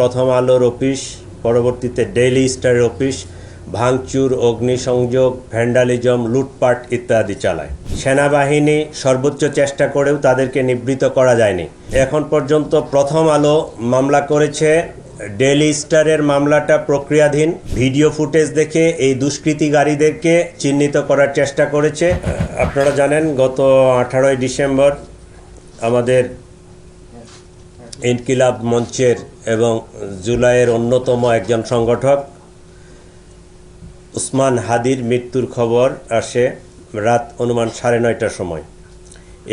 প্রথম আলোর অফিস, পরবর্তীতে ডেইলি স্টারের অফিস ভাঙচুর, অগ্নিসংযোগ, ভ্যান্ডালিজম, লুটপাট ইত্যাদি চালায়। সেনাবাহিনী সর্বোচ্চ চেষ্টা করেও তাদেরকে নিবৃত্ত করা যায়নি। এখন পর্যন্ত প্রথম আলো মামলা করেছে, ডেইলি স্টারের মামলাটা প্রক্রিয়াধীন। ভিডিও ফুটেজ দেখে এই দুষ্কৃতিকারীদেরকে চিহ্নিত করার চেষ্টা করেছে। আপনারা জানেন গত 18ই ডিসেম্বর আমাদের ইনকিলাব মঞ্চের এবং জুলাইয়ের অন্যতম একজন সংগঠক উসমান হাদির মৃত্যুর খবর আসে রাত অনুমান 9:30টার সময়।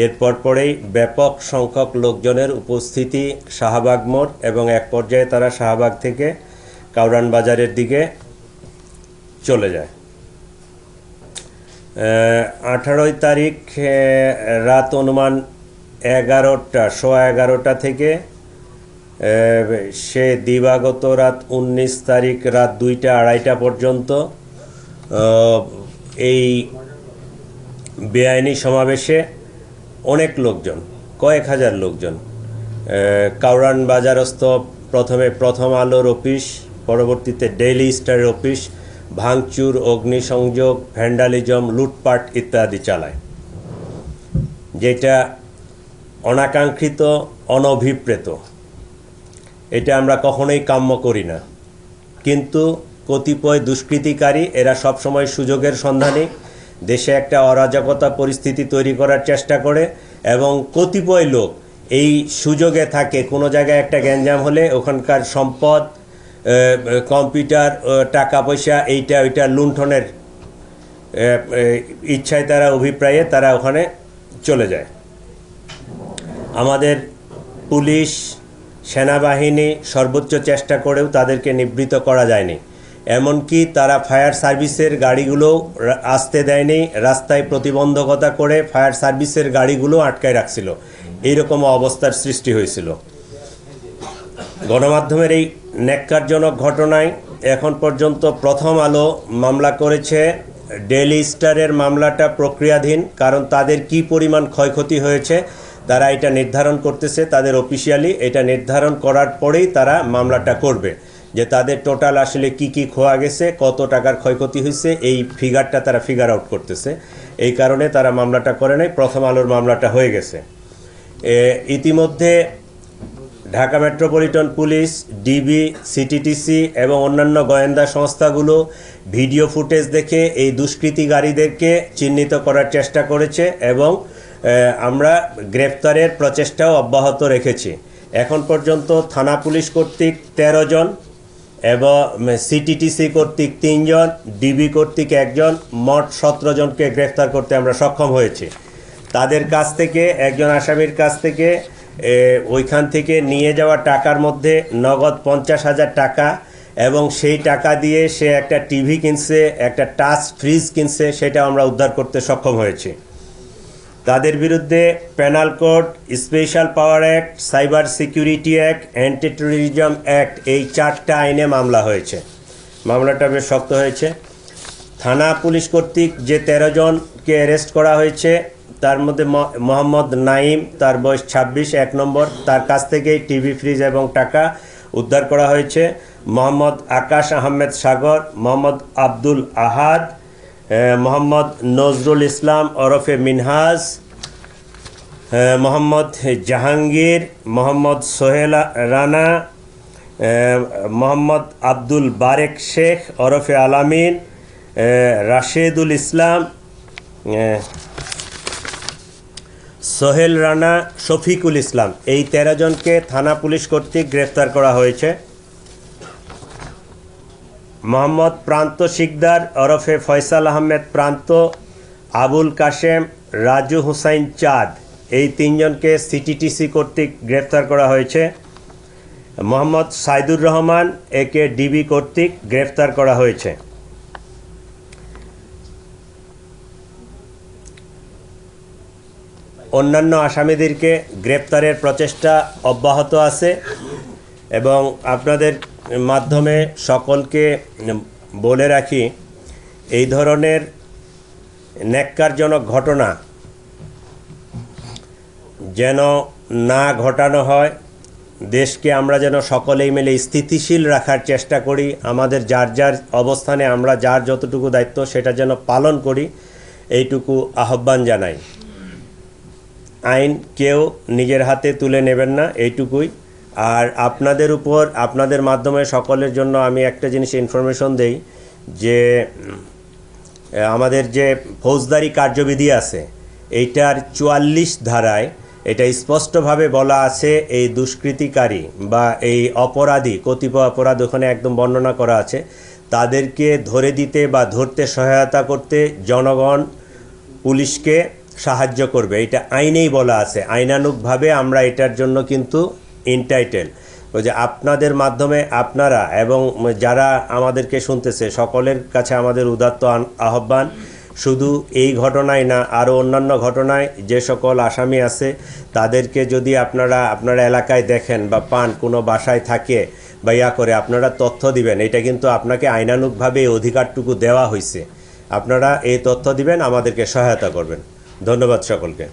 এরপর পরেই ব্যাপক সংখ্যক লোকজনের উপস্থিতি শাহবাগ মোড় এবং এক পর্যায়ে তারা শাহবাগ থেকে কাউরান বাজারের দিকে চলে যায়। 18 তারিখ রাত অনুমান 11টা থেকে সে দিবাগত রাত 19 তারিখ রাত 2টা-2:30 পর্যন্ত এই বেআইনি সমাবেশে অনেক লোকজন, কয়েক হাজার লোকজন কাউরান বাজারস্থ প্রথমে প্রথম আলোর অফিস, পরবর্তীতে ডেইলি স্টারের অফিস ভাঙচুর, অগ্নিসংযোগ, ভ্যান্ডালিজম, লুটপাট ইত্যাদি চালায়, যেটা অনাকাঙ্ক্ষিত, অনভিপ্রেত। এটা আমরা কখনোই কাম্য করি না। কিন্তু কতিপয় দুষ্কৃতিকারী এরা সবসময় সুযোগের সন্ধানী, দেশে একটা অরাজকতা পরিস্থিতি তৈরি করার চেষ্টা করে এবং কতিপয় লোক এই সুযোগে থাকে। কোনো জায়গায় একটা গ্যাঞ্জাম হলে ওখানকার সম্পদ, কম্পিউটার, টাকা পয়সা, এইটা ওইটা লুণ্ঠনের ইচ্ছায় তারা, অভিপ্রায়ে তারা ওখানে চলে যায়। আমাদের পুলিশ, সেনাবাহিনী সর্বোচ্চ চেষ্টা করেও তাদেরকে নিবৃত্ত করা যায়নি। এমনকি তারা ফায়ার সার্ভিসের গাড়িগুলোও আসতে দেয়নি, রাস্তায় প্রতিবন্ধকতা করে ফায়ার সার্ভিসের গাড়িগুলো আটকায় রাখছিল। এইরকম অবস্থার সৃষ্টি হয়েছিল। গণমাধ্যমের এই ন্যাক্কারজনক ঘটনায় এখন পর্যন্ত প্রথম আলো মামলা করেছে, ডেইলি স্টারের মামলাটা প্রক্রিয়াধীন। কারণ তাদের কি পরিমাণ ক্ষয়ক্ষতি হয়েছে তারা এটা নির্ধারণ করতেছে, তাদের অফিসিয়ালি এটা নির্ধারণ করার পরেই তারা মামলাটা করবে, যে তাদের টোটাল আসলে কি খোয়া গেছে, কত টাকার ক্ষয়ক্ষতি হয়েছে, এই ফিগারটা তারা ফিগার আউট করতেছে। এই কারণে তারা মামলাটা করে নাই, প্রথম আলোর মামলাটা হয়ে গেছে। ইতিমধ্যে Dhaka metropolitan police, DB, CTTC এবং অন্যান্য গোয়েন্দা সংস্থাগুলো ভিডিও ফুটেজ দেখে এই দুষ্কৃতিকারীদেরকে চিহ্নিত করার চেষ্টা করেছে এবং আমরা গ্রেফতারের প্রচেষ্টাও অব্যাহত রেখেছি। এখন পর্যন্ত থানা পুলিশ কর্তৃক 13 জন এবং সিটিটিসি কর্তৃক 3 জন, ডিবি কর্তৃক 1 জন, মোট 17 জনকে গ্রেফতার করতে আমরা সক্ষম হয়েছি। তাদের কাছ থেকে, একজন আসামির কাছ থেকে ওইখান থেকে নিয়ে যাওয়া টাকার মধ্যে নগদ 50,000 টাকা এবং সেই টাকা দিয়ে সে একটা টিভি কিনছে, একটা টাচ ফ্রিজ কিনছে, সেটা আমরা উদ্ধার করতে সক্ষম হয়েছি। তাদের বিরুদ্ধে পেনাল কোড, স্পেশাল পাওয়ার act, cyber security act, anti terrorism act, এই 4টা আইনে মামলা হয়েছে। মামলাটা বেশ শক্ত হয়েছে। থানা পুলিশ কর্তৃক যে 13 জনকে অ্যারেস্ট করা হয়েছে তার মধ্যে মোহাম্মদ নাইম, তার বয়স 26, 1 নম্বর, তার কাছ থেকেই টিভি, ফ্রিজ এবং টাকা উদ্ধার করা হয়েছে। মোহাম্মদ আকাশ আহমেদ সাগর, মোহাম্মদ আব্দুল আহাদ, মোহাম্মদ নজরুল ইসলাম ওরফে মিনহাজ, মোহাম্মদ জাহাঙ্গীর, মোহাম্মদ সোহেল রানা, মোহাম্মদ আব্দুল বারেক শেখ ওরফে আলামিন, রাশেদুল ইসলাম, সোহেল রানা, শফিকুল ইসলাম, এই 13 জনকে থানা পুলিশ কর্তৃক গ্রেফতার করা হয়েছে। মোহাম্মদ প্রান্ত শিকদার ওরফে ফয়সাল আহমেদ প্রান্ত, আবুল কাশেম, রাজু হুসাইন চাঁদ, এই 3 জনকে সিটিটিসি কর্তৃক গ্রেফতার করা হয়েছে। মোহাম্মদ সাইদুর রহমান, একে ডিবি কর্তৃক গ্রেফতার করা হয়েছে। অন্যান্য আসামিদেরকে গ্রেপ্তারের প্রচেষ্টা অব্যাহত আছে এবং আপনাদের মাধ্যমে সকলকে বলে রাখি, এই ধরনের ন্যাক্কারজনক ঘটনা যেন না ঘটানো হয়, দেশকে আমরা যেন সকলেই মিলে স্থিতিশীল রাখার চেষ্টা করি, আমাদের যার যার অবস্থানে আমরা যার যতটুকু দায়িত্ব সেটা যেন পালন করি, এইটুকু আহ্বান জানাই। আইন কেউ নিজের হাতে তুলে নেবেন না, এইটুকুই। আর আপনাদের উপর, আপনাদের মাধ্যমে সকলের জন্য আমি একটা জিনিস ইনফরমেশন দেই যে আমাদের যে ফৌজদারি কার্যবিধি আছে এইটার ৪৪ ধারায় এটা স্পষ্টভাবে বলা আছে এই দুষ্কৃতিকারী বা এই অপরাধী, কতিপয় অপরাধ ওখানে একদম বর্ণনা করা আছে, তাদেরকে ধরে দিতে বা ধরতে সহায়তা করতে জনগণ পুলিশকে সাহায্য করবে, এটা আইনেই বলা আছে। আইনানুগভাবে আমরা এটার জন্য কিন্তু ইনটাইটেল। ওই যে আপনাদের মাধ্যমে আপনারা এবং যারা আমাদেরকে শুনতেছে সকলের কাছে আমাদের উদাত্ত আহ্বান, শুধু এই ঘটনায় না, আরও অন্যান্য ঘটনায় যে সকল আসামি আছে তাদেরকে যদি আপনারা এলাকায় দেখেন বা পান, কোনো বাসায় থাকে বা করে, আপনারা তথ্য দিবেন। এটা কিন্তু আপনাকে আইনানুগভাবে এই অধিকারটুকু দেওয়া হয়েছে, আপনারা এই তথ্য দিবেন, আমাদেরকে সহায়তা করবেন। ধন্যবাদ সকলকে।